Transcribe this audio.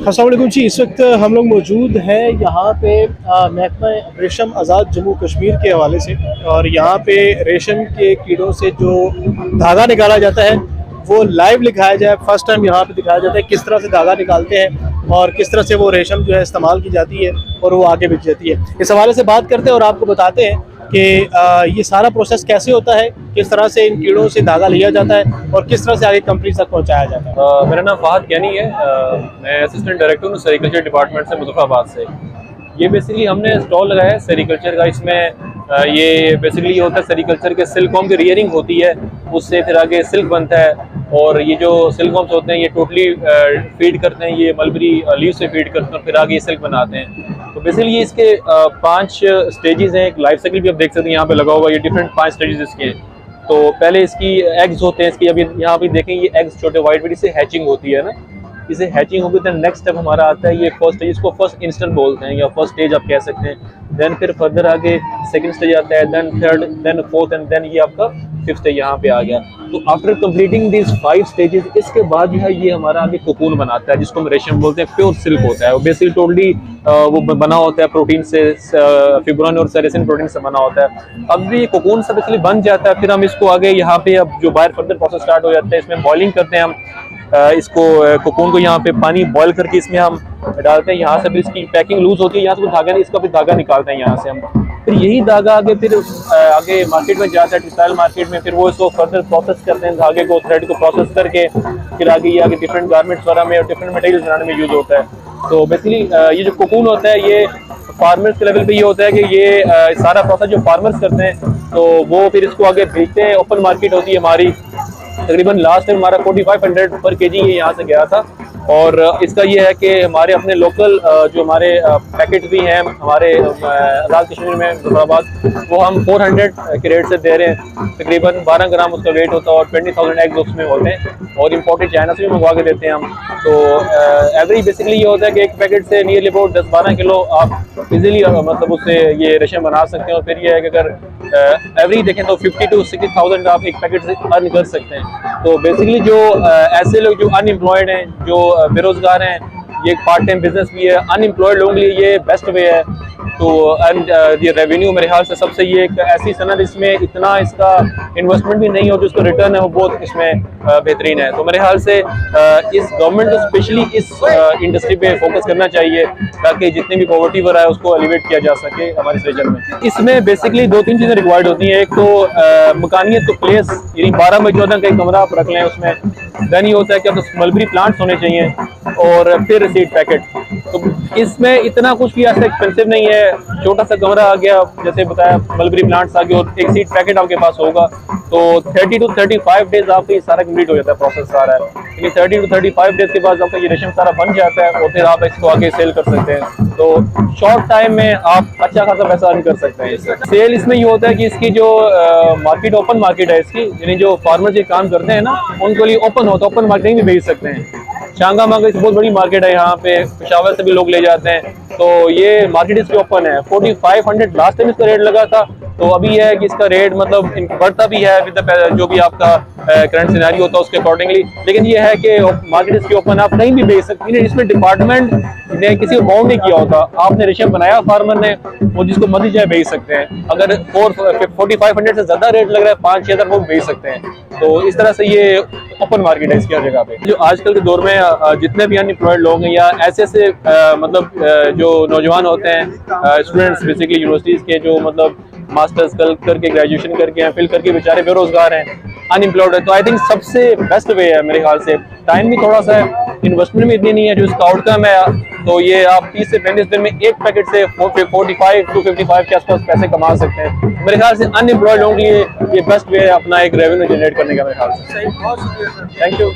अस्सलाम वालेकुम जी। इस वक्त हम लोग मौजूद हैं यहाँ पे महकमा रेशम आज़ाद जम्मू कश्मीर के हवाले से, और यहाँ पे रेशम के कीड़ों से जो धागा निकाला जाता है वो लाइव दिखाया जाए। फर्स्ट टाइम यहाँ पे दिखाया जाता है किस तरह से धागा निकालते हैं और किस तरह से वो रेशम जो है इस्तेमाल की जाती है और वो आगे बिक जाती है। इस हवाले से बात करते हैं और आपको बताते हैं कि ये सारा प्रोसेस कैसे होता है, किस तरह से इन कीड़ों से धागा लिया जाता है और किस तरह से आगे कंपनी तक पहुंचाया जाता है। मेरा नाम फाहद कैनी है। मैं असिस्टेंट डायरेक्टर हूँ सेरिकल्चर डिपार्टमेंट से मुजफ्फराबाद से। ये बेसिकली हमने स्टॉल लगाया है सेरिकल्चर का। इसमें ये बेसिकली ये होता है सेरिकल्चर के सिल्कवॉर्म की रियरिंग होती है, उससे फिर आगे सिल्क बनता है। और ये जो सिल्कवॉर्म्स होते हैं ये टोटली फीड करते हैं, ये मलबरी लीव से फीड करते हैं, फिर आगे ये सिल्क बनाते हैं। तो बेसिकली ये इसके 5 स्टेजेस हैं। एक लाइफ साइकिल भी आप देख सकते हैं यहाँ पे लगा हुआ, ये डिफरेंट 5 स्टेजेस इसके हैं। तो पहले इसकी एग्स होते हैं इसकी, अभी यहाँ पे देखें ये एग्स छोटे वाइट वाइट, इससे हैचिंग होती है ना, इसे हैचिंग होगी। देन नेक्स्ट स्टेप हमारा आता है ये फर्स्ट स्टेज, इसको फर्स्ट इंस्टेंट बोलते हैं या फर्स्ट स्टेज आप कह सकते हैं। देन फिर फर्दर आगे सेकंड स्टेज आता है, then third, then fourth and then ये आपका 5th स्टेज यहाँ पे आ गया। तो आफ्टर कंप्लीटिंग दिस 5 स्टेजेस इसके बाद जो है ये हमारा आगे कोकून बनाता है, जिसको हम रेशम बोलते हैं। प्योर सिल्क होता है वो, बेसिकली टोटली वो बना होता है प्रोटीन से, फिब्रोइन और सेरेसिन प्रोटीन से बना होता है। अब ये कोकून से बेसिकली बन जाता है, फिर हम इसको आगे यहाँ पे अब जो बाहर फर्दर प्रोसेस स्टार्ट हो जाता है, इसमें बॉइलिंग करते हैं हम इसको कोकून को यहाँ पे पानी बॉईल करके इसमें हम डालते हैं। यहाँ से फिर इसकी पैकिंग लूज होती है, यहाँ से धागा इसका फिर धागा निकालते हैं यहाँ से हम। फिर यही धागा आगे फिर आगे मार्केट में जाता है, टेक्सटाइल मार्केट में, फिर वो इसको फर्दर प्रोसेस करते हैं, धागे को थ्रेड को प्रोसेस करके फिर आगे ये आगे डिफरेंट गारमेंट्स वगैरह में और डिफरेंट मटेरियल बनाने में यूज होता है। तो बेसिकली ये जो कोकून होता है ये फार्मर्स के लेवल पे ये होता है कि ये सारा प्रोसेस जो फार्मर्स करते हैं तो वो फिर इसको आगे बेचते हैं। ओपन मार्केट होती है हमारी, तकरीबन लास्ट टाइम हमारा 4500 पर केजी ये यहाँ से गया था। और इसका ये है कि हमारे अपने लोकल जो हमारे पैकेट भी हैं हमारे आज़ाद कश्मीर में मुजफ्फराबाद, वो हम 400 के रेट से दे रहे हैं। तकरीबन 12 ग्राम उसका वेट होता है और 20,000 एग्स उसमें होते हैं और इम्पोर्टेड चाइना से भी मंगवा के देते हैं हम। तो एवरेज बेसिकली ये होता है कि एक पैकेट से नियरली अबाउट 10-12 किलो आप इजीली मतलब उससे ये रेशम बना सकते हैं। और फिर ये है कि अगर एवरेज देखें तो 50 to 60,000 आप एक पैकेट से अर्न कर सकते हैं। तो बेसिकली जो ऐसे लोग जो अनएम्प्लॉयड हैं, जो बेरोजगार हैं, ये एक पार्ट टाइम बिजनेस भी है, अनएम्प्लॉयड लोगों के लिए ये बेस्ट वे है। तो ये रेवेन्यू मेरे ख्याल से सबसे ये एक ऐसी सनद इसमें इतना इसका इन्वेस्टमेंट भी नहीं हो जो उसका रिटर्न है वो बहुत इसमें बेहतरीन है। तो मेरे ख्याल से इस गवर्नमेंट को स्पेशली इस इंडस्ट्री पे फोकस करना चाहिए ताकि जितनी भी पॉवर्टी वगैरह है उसको एलिवेट किया जा सके हमारे इस रीजन में। इसमें बेसिकली 2-3 चीज़ें रिक्वायर्ड होती हैं। एक तो मकानियत को प्लेस, यानी 12 बाई 14 का एक कमरा आप रख लें उसमें। देन ये होता है कि अब मलबरी प्लांट्स होने चाहिए और फिर सीड पैकेट। तो इसमें इतना कुछ भी ऐसा एक्सपेंसिव नहीं है, छोटा सा कमरा आ गया, जैसे बताया मलबरी प्लांट्स आ गए और एक सीड पैकेट आपके पास होगा तो 30 to 35 डेज आपका ये सारा कंप्लीट हो जाता है प्रोसेस सारा है। यानी 30 to 35 डेज के बाद आपका ये रेशम सारा बन जाता है और फिर आप इसको आगे सेल कर सकते हैं। तो शॉर्ट टाइम में आप अच्छा खासा पैसा अर्न कर सकते हैं इससे। सेल इसमें ये होता है कि इसकी जो मार्केट ओपन मार्केट है इसकी, यानी जो फार्मर ये काम करते हैं ना उनके लिए ओपन होता है, ओपन मार्केटिंग भी भेज सकते हैं। शांगा मांगा इस बहुत बड़ी मार्केट है, यहाँ पे पेशावर से भी लोग ले जाते हैं। तो ये मार्केट इसकी ओपन है। 4500 लास्ट टाइम इसका रेट लगा था, तो अभी यह है कि इसका रेट मतलब बढ़ता भी है विद जो भी आपका करंट सिनेरियो होता है उसके अकॉर्डिंगली। लेकिन ये है कि मार्केट इसकी ओपन, आप कहीं भी बेच सकते हैं। इसमें डिपार्टमेंट ने किसी को बाउंड नहीं किया होता, आपने रेशम बनाया फार्मर ने, वो जिसको मर्जी चाहे बेच सकते हैं। अगर 4500 से ज्यादा रेट लग रहा है 5-6 हज़ार वो बेच सकते हैं। तो इस तरह से ये ओपन मार्केट है इसकी हर जगह पे। जो आजकल के दौर में जितने भी अनएम्प्लॉयड लोग हैं या ऐसे मतलब जो नौजवान होते हैं, स्टूडेंट्स बेसिकली यूनिवर्सिटीज के, जो मतलब मास्टर्स करके ग्रेजुएशन करके हैं, फिल करके बेचारे बेरोजगार हैं, अनएम्प्लॉयड है, तो आई थिंक सबसे बेस्ट वे है मेरे ख्याल से। टाइम भी थोड़ा सा है, इन्वेस्टमेंट भी इतनी नहीं है, जो इसका आउटकम है तो ये आप 30 से 35 दिन में एक पैकेट से 45 to 55 के आसपास पैसे कमा सकते हैं। मेरे ख्याल से अनएम्प्लॉयड लोगों के लिए ये बेस्ट वे है अपना एक रेवेन्यू जनरेट करने का मेरे ख्याल से। Thank you.